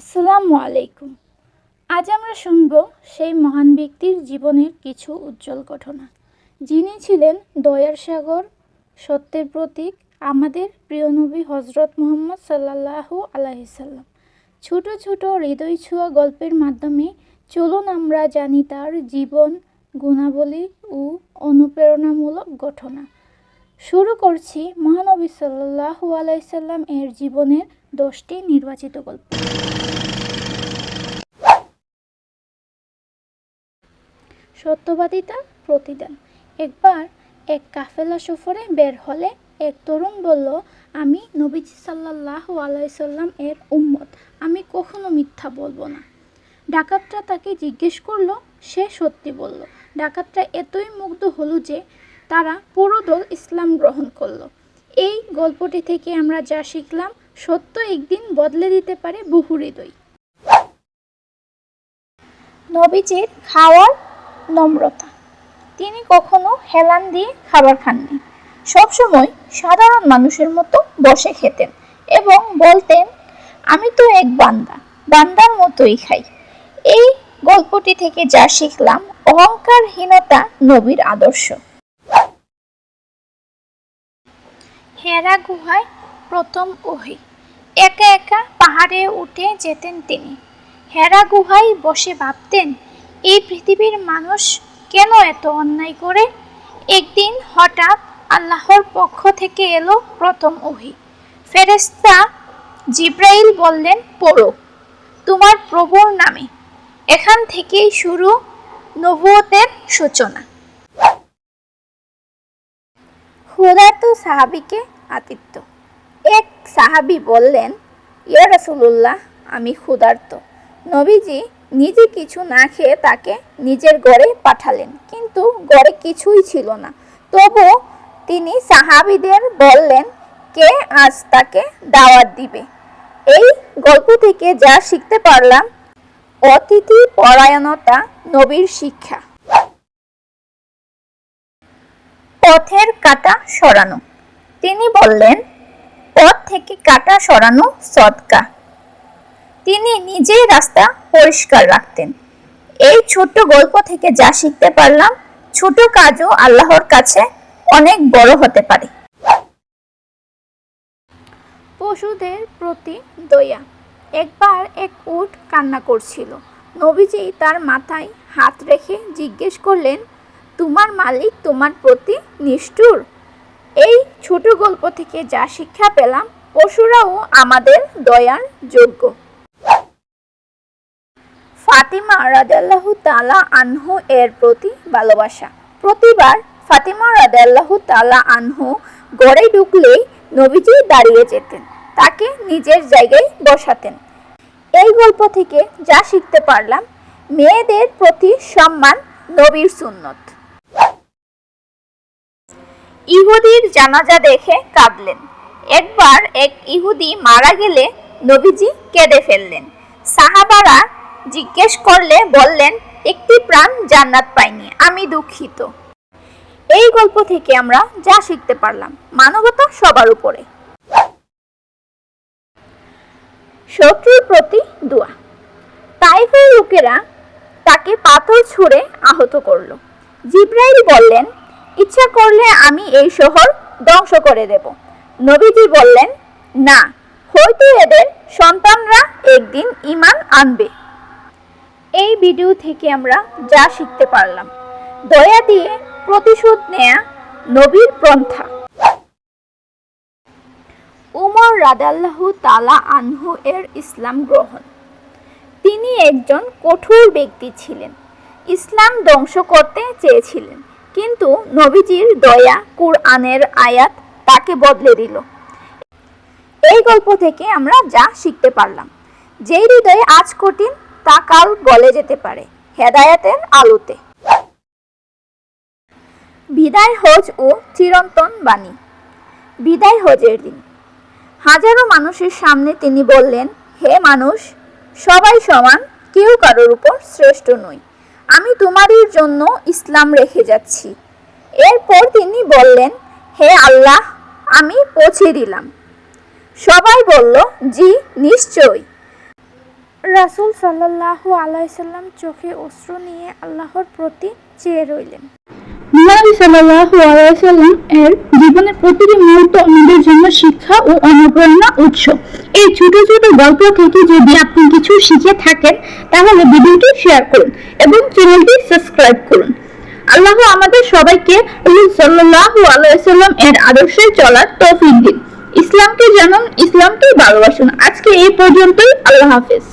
আসসালামু আলাইকুম। আজ আমরা শুনব সেই মহান ব্যক্তির জীবনের কিছু উজ্জ্বল ঘটনা, যিনি ছিলেন দয়ার সাগর, সত্যের প্রতীক, আমাদের প্রিয় নবী হজরত মুহাম্মদ সাল্লাল্লাহু আলাইহি সাল্লাম। ছোট ছোট হৃদয় ছোঁয়া গল্পের মাধ্যমে চলুন আমরা জানি তার জীবন, গুণাবলী ও অনুপ্রেরণামূলক ঘটনা। শুরু করছি মহানবী সাল্লাল্লাহু আলাইহি সাল্লাম এর জীবনের 10টি নির্বাচিত গল্প। সত্যবাদিতা প্রতিদান। একবার এক কাফেলা সফরে বের হলে এক তরুণ বলল, আমি নবীজি সাল্লাল্লাহু আলাইহি সাল্লাম এর উম্মত, আমি কখনো মিথ্যা বলবো না। ডাকাতরা তাকে জিজ্ঞেস করলো, সে সত্যি বলল। ডাকাতরা এতই মুগ্ধ হলো যে তারা পুরো দল ইসলাম গ্রহণ করলো। এই গল্পটি থেকে আমরা যা শিখলাম, সত্য একদিন বদলে দিতে পারে বহু হৃদয়। নবীজির খাওয়ার নম্রতা। তিনি কখনো হেলান দিয়ে খাবার খাননি, সবসময় সাধারণ মানুষের মতো বসে খেতেন এবং বলতেন, আমি তো এক বান্দা, বান্দার মতোই খাই। এই গল্পটি থেকে যা শিখলাম, অহংকারহীনতা নবীর আদর্শ। হেরা গুহায় প্রথম ওহী। একা একা পাহাড়ে উঠে যেতেন তিনি। হেরা গুহায় বসে ভাবতেন, এই পৃথিবীর মানুষ কেন এত অন্যায় করে। একদিন হঠাৎ আল্লাহর পক্ষ থেকে এলো প্রথম ওহী। ফেরেশতা জিবরাইল বললেন, পড়ো তোমার প্রভুর নামে। এখান থেকেই শুরু নবুয়তের সূচনা। ক্ষুধার্ত সাহাবীকে আতিথ্য। এক সাহাবী বললেন, ইয়া রাসূলুল্লাহ, আমি ক্ষুধার্ত। নবীজি নিজে কিছু না খেয়ে তাকে নিজের ঘরে পাঠালেন, কিন্তু ঘরে কিছুই ছিল না। তবু তিনি সাহাবীদের বললেন, কে আজ তাকে দাওয়াত দিবে। এই গল্প থেকে যা শিখতে পারলাম, অতিথি পরায়ণতা নবীর শিক্ষা। পথের কাঁটা সরানো। তিনি বললেন, পথ থেকে কাঁটা সরানো সদকা। তিনি নিজেই রাস্তা পরিষ্কার রাখতেন। এই ছোট্ট গল্প থেকে যা শিখতে পারলাম, ছোট কাজও আল্লাহর কাছে অনেক বড় হতে পারে। পশুদের প্রতি দয়া। একবার এক উট কান্না করছিল। নবীজি তার মাথায় হাত রেখে জিজ্ঞেস করলেন, তোমার মালিক তোমার প্রতি নিষ্ঠুর? এই ছোট গল্প থেকে যা শিক্ষা পেলাম, পশুরাও আমাদের দয়ার যোগ্য। ফাতিমা রাদিয়াল্লাহু তাআলা আনহু এর প্রতি ভালোবাসা। প্রতিবার ফাতিমা রাদিয়াল্লাহু তাআলা আনহু ঘরে ঢুকলেই নবীজি দাঁড়িয়ে যেতেন, তাকে নিজের জায়গায় বসাতেন। এই গল্প থেকে যা শিখতে পারলাম, মেয়েদের প্রতি সম্মান নবীর সুন্নত। ইহুদির জানাজা দেখে কাঁদলেন। একবার এক ইহুদি মারা গেলে নবীজি কেঁদে ফেললেন। সাহাবারা জিজ্ঞেস করলে বললেন, একটি প্রাণ জান্নাত পায়নি, আমি দুঃখিত। এই গল্প থেকে আমরা যা শিখতে পারলাম, মানবতা সবার উপরে। শত্রুর প্রতি দোয়া। তাইফের লোকেরা তাকে পাথর ছুঁড়ে আহত করল। জিবরাইল বললেন, ইচ্ছা করলে আমি এই শহর ধ্বংস করে দেব। নবীজি বললেন, না, হয়তো এদের সন্তানরা একদিন ঈমান আনবে। এই ভিডিও থেকে আমরা যা শিখতে পারলাম, দয়া দিয়ে প্রতিশোধ নেয়া নবীর পন্থা। উমর রাদিয়াল্লাহু তাআলা আনহু এর ইসলাম গ্রহণ। তিনি একজন কঠোর ব্যক্তি ছিলেন, ইসলাম ধ্বংস করতে চেয়েছিলেন, কিন্তু নবীজির দয়া, কুরআনের আয়াত তাকে বদলে দিল। এই গল্প থেকে আমরা যা শিখতে পারলাম, যেই হৃদয়ে আজ কঠিন, তা কাল গলে যেতে পারে হেদায়েতের আলোতে। বিদায় হজ ও চিরন্তন বাণী। বিদায় হজের দিন হাজারো মানুষের সামনে তিনি বললেন, হে মানুষ, সবাই সমান, কেউ কারোর উপর শ্রেষ্ঠ নয়। আমি তোমাদের জন্য ইসলাম রেখে যাচ্ছি। এরপর তিনি বললেন, হে আল্লাহ, আমি পৌঁছে দিলাম। সবাই বলল, জি নিশ্চয়। রাসূল সাল্লাল্লাহু আলাইহি সাল্লাম চোখে অশ্রু নিয়ে আল্লাহর প্রতি চেয়ে রইলেন। নবী সাল্লাল্লাহু আলাইহি ওয়াসাল্লাম এর জীবনের প্রতিটি মুহূর্ত আমাদের জন্য শিক্ষা ও অনুপ্রেরণা উৎস। এই ছোট ছোট গল্প থেকে যদি আপনি কিছু শিখে থাকেন তাহলে ভিডিওটি শেয়ার করুন এবং চ্যানেলটি সাবস্ক্রাইব করুন। আল্লাহ আমাদের সবাইকে রাসূল সাল্লাল্লাহু আলাইহি ওয়াসাল্লাম এর আদর্শে চলার তৌফিক দিন। ইসলামকে জানুন, ইসলামকে ভালোবাসুন। আজকে এই পর্যন্তই। আল্লাহ হাফেজ।